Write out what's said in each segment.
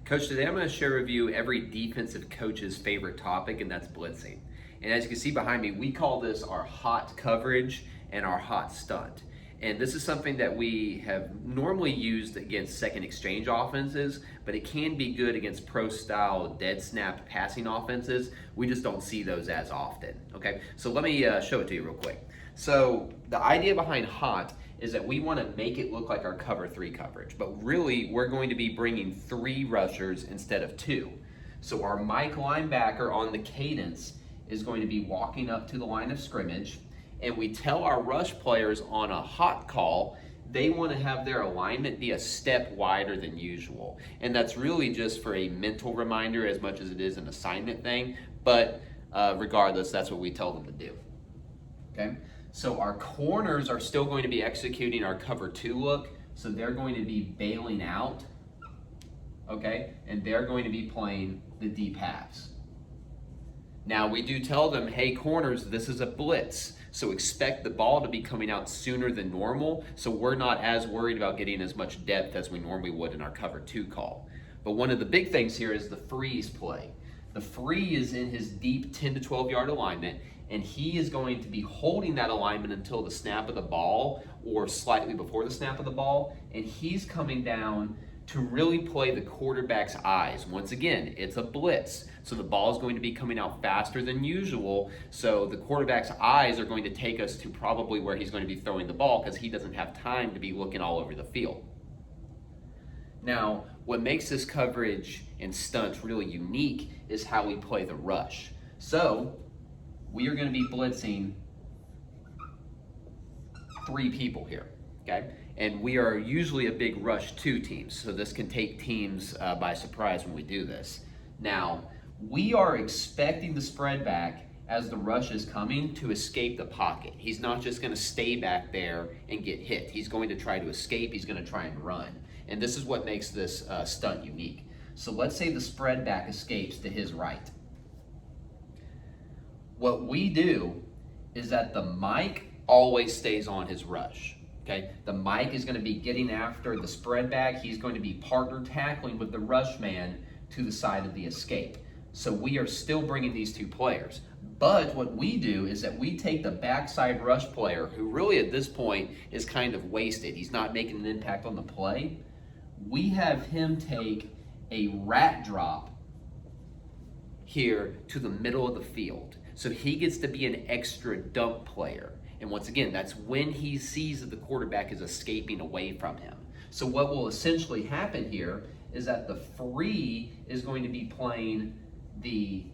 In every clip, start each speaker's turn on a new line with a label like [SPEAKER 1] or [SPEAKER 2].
[SPEAKER 1] Coach, today I'm going to share with you every defensive coach's favorite topic, and that's blitzing. And as you can see behind me, we call this our hot coverage and our hot stunt. And this is something that we have normally used against second exchange offenses, but it can be good against pro-style dead snap passing offenses. We just don't see those as often. Okay, so let me show it to you real quick. So the idea behind hot is that we want to make it look like our cover three coverage, but really we're going to be bringing three rushers instead of two. So our Mike linebacker on the cadence is going to be walking up to the line of scrimmage, and we tell our rush players on a hot call they want to have their alignment be a step wider than usual. And that's really just for a mental reminder as much as it is an assignment thing, but regardless, that's what we tell them to do. Okay? So our corners are still going to be executing our cover two look, so they're going to be bailing out, okay? And they're going to be playing the deep halves. Now we do tell them, hey corners, this is a blitz, so expect the ball to be coming out sooner than normal, so we're not as worried about getting as much depth as we normally would in our cover two call. But one of the big things here is the freeze play. The free is in his deep 10 to 12 yard alignment, and he is going to be holding that alignment until the snap of the ball or slightly before the snap of the ball, and he's coming down to really play the quarterback's eyes. Once again, it's a blitz, so the ball is going to be coming out faster than usual, so the quarterback's eyes are going to take us to probably where he's going to be throwing the ball because he doesn't have time to be looking all over the field. Now, what makes this coverage and stunts really unique is how we play the rush. So, we are going to be blitzing three people here, okay? And we are usually a big rush two team, so this can take teams by surprise when we do this. Now, we are expecting the spread back as the rush is coming to escape the pocket. He's not just going to stay back there and get hit. He's going to try to escape. He's going to try and run. And this is what makes this stunt unique. So let's say the spread back escapes to his right. What we do is that the Mike always stays on his rush. Okay, the Mike is going to be getting after the spread back. He's going to be partner tackling with the rush man to the side of the escape. So we are still bringing these two players. But what we do is that we take the backside rush player, who really at this point is kind of wasted. He's not making an impact on the play. We have him take a rat drop here to the middle of the field. So he gets to be an extra dump player. And once again, that's when he sees that the quarterback is escaping away from him. So what will essentially happen here is that the free is going to be playing the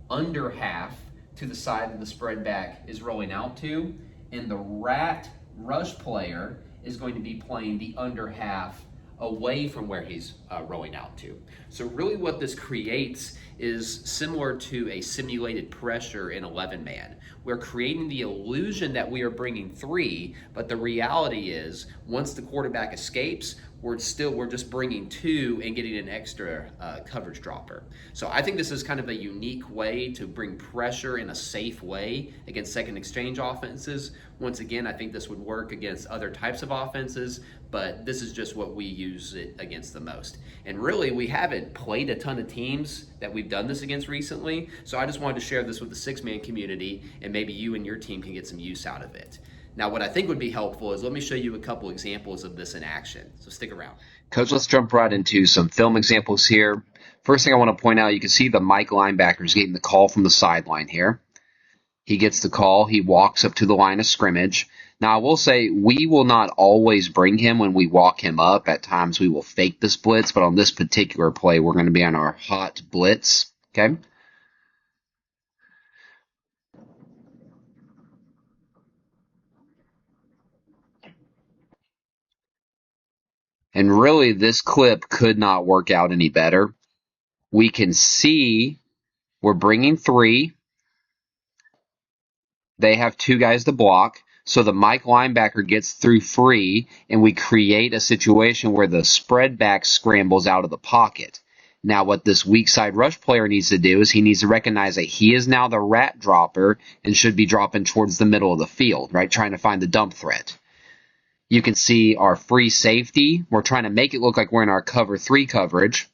[SPEAKER 1] under half to the side that the spread back is rolling out to, and the rat rush player is going to be playing the under half away from where he's rolling out to. So really what this creates is similar to a simulated pressure in 11-man. We're creating the illusion that we are bringing three, but the reality is once the quarterback escapes, we're just bringing two and getting an extra coverage dropper. So I think this is kind of a unique way to bring pressure in a safe way against second exchange offenses. Once again, I think this would work against other types of offenses, but this is just what we use it against the most. And really, we haven't played a ton of teams that we've done this against recently, so I just wanted to share this with the six-man community, and maybe you and your team can get some use out of it. Now, what I think would be helpful is let me show you a couple examples of this in action. So stick around. Coach, let's jump right into some film examples here. First thing I want to point out, you can see the Mike linebacker is getting the call from the sideline here. He gets the call. He walks up to the line of scrimmage. Now, I will say we will not always bring him when we walk him up. At times we will fake this blitz, but on this particular play, we're going to be on our hot blitz. Okay. And really, this clip could not work out any better. We can see we're bringing three. They have two guys to block. So the Mike linebacker gets through free, and we create a situation where the spread back scrambles out of the pocket. Now, what this weak side rush player needs to do is he needs to recognize that he is now the rat dropper and should be dropping towards the middle of the field, right? Trying to find the dump threat. You can see our free safety. We're trying to make it look like we're in our cover three coverage.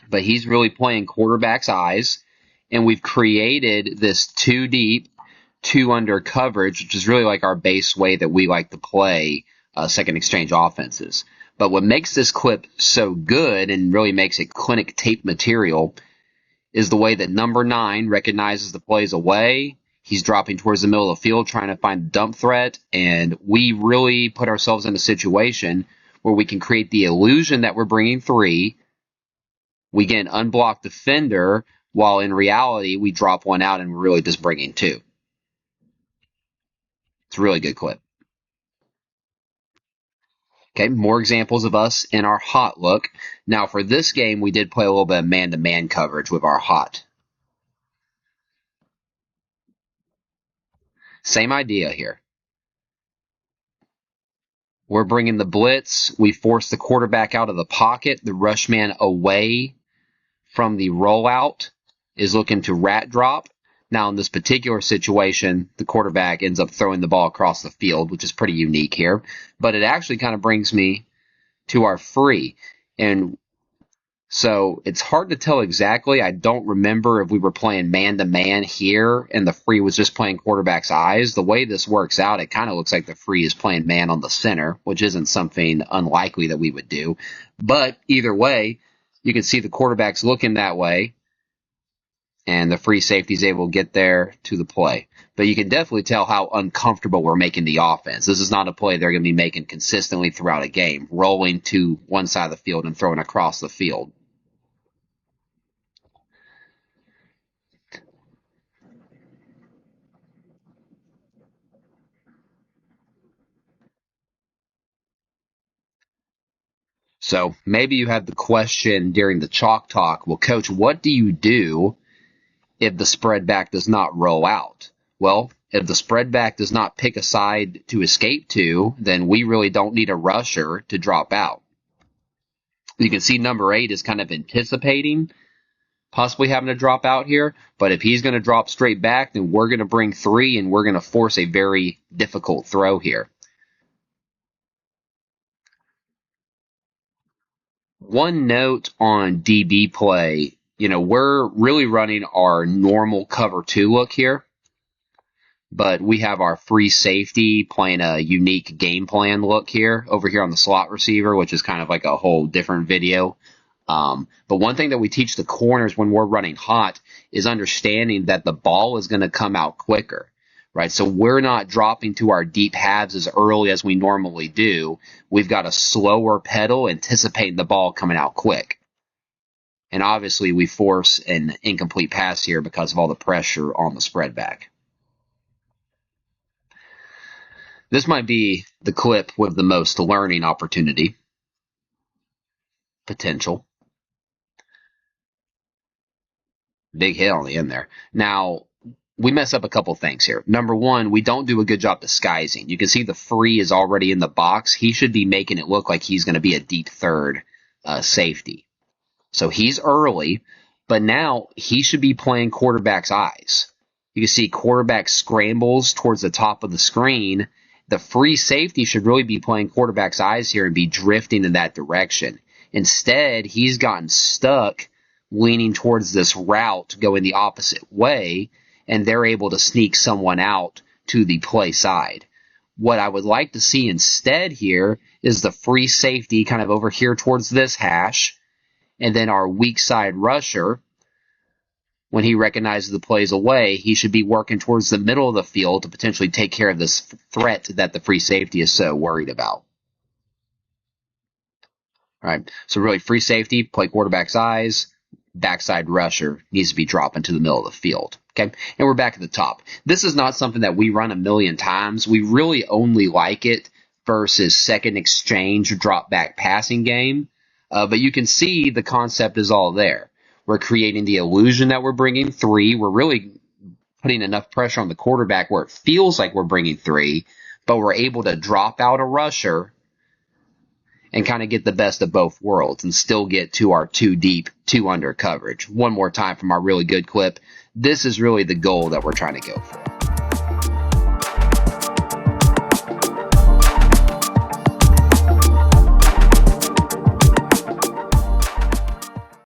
[SPEAKER 2] but he's really playing quarterback's eyes, and we've created this 2 deep, 2 under coverage, which is really like our base way that we like to play second exchange offenses. But what makes this clip so good and really makes it clinic tape material is the way that number 9 recognizes the plays away. He's dropping towards the middle of the field trying to find the dump threat, and we really put ourselves in a situation where we can create the illusion that we're bringing 3. We get an unblocked defender, while in reality we drop 1 out and we're really just bringing 2. It's a really good clip. Okay, more examples of us in our hot look. Now for this game, we did play a little bit of man-to-man coverage with our hot. Same idea here. We're bringing the blitz. We force the quarterback out of the pocket. The rush man away from the rollout is looking to rat drop. Now in this particular situation, the quarterback ends up throwing the ball across the field, which is pretty unique here. But it actually kind of brings me to our free. And so it's hard to tell exactly. I don't remember if we were playing man-to-man here and the free was just playing quarterback's eyes. The way this works out, it kind of looks like the free is playing man on the center, which isn't something unlikely that we would do. But either way, you can see the quarterback's looking that way, and the free safety is able to get there to the play. But you can definitely tell how uncomfortable we're making the offense. This is not a play they're going to be making consistently throughout a game, rolling to one side of the field and throwing across the field. So maybe you had the question during the chalk talk, well, coach, what do you do if the spread back does not roll out? Well, if the spread back does not pick a side to escape to, then we really don't need a rusher to drop out. You can see number 8 is kind of anticipating possibly having to drop out here, but if he's going to drop straight back, then we're going to bring 3 and we're going to force a very difficult throw here. One note on DB play, we're really running our normal cover 2 look here, but we have our free safety playing a unique game plan look here over here on the slot receiver, which is kind of like a whole different video. But one thing that we teach the corners when we're running hot is understanding that the ball is going to come out quicker. Right, so we're not dropping to our deep halves as early as we normally do. We've got a slower pedal, anticipating the ball coming out quick. And obviously, we force an incomplete pass here because of all the pressure on the spread back. This might be the clip with the most learning opportunity potential. Big hit on the end there. Now, we mess up a couple things here. Number 1, we don't do a good job disguising. You can see the free is already in the box. He should be making it look like he's going to be a deep third safety. So he's early, but now he should be playing quarterback's eyes. You can see quarterback scrambles towards the top of the screen. The free safety should really be playing quarterback's eyes here and be drifting in that direction. Instead, he's gotten stuck leaning towards this route going the opposite way, and they're able to sneak someone out to the play side. What I would like to see instead here is the free safety kind of over here towards this hash, and then our weak side rusher, when he recognizes the plays away, he should be working towards the middle of the field to potentially take care of this threat that the free safety is so worried about. All right, so really free safety, play quarterback's eyes, backside rusher needs to be dropping to the middle of the field. Okay, and we're back at the top. This is not something that we run a million times. We really only like it versus second exchange drop back passing game. But you can see the concept is all there. We're creating the illusion that we're bringing 3. We're really putting enough pressure on the quarterback where it feels like we're bringing 3, but we're able to drop out a rusher and kind of get the best of both worlds and still get to our 2 deep, 2 under coverage. One more time from our really good clip. This is really the goal that we're trying to go for.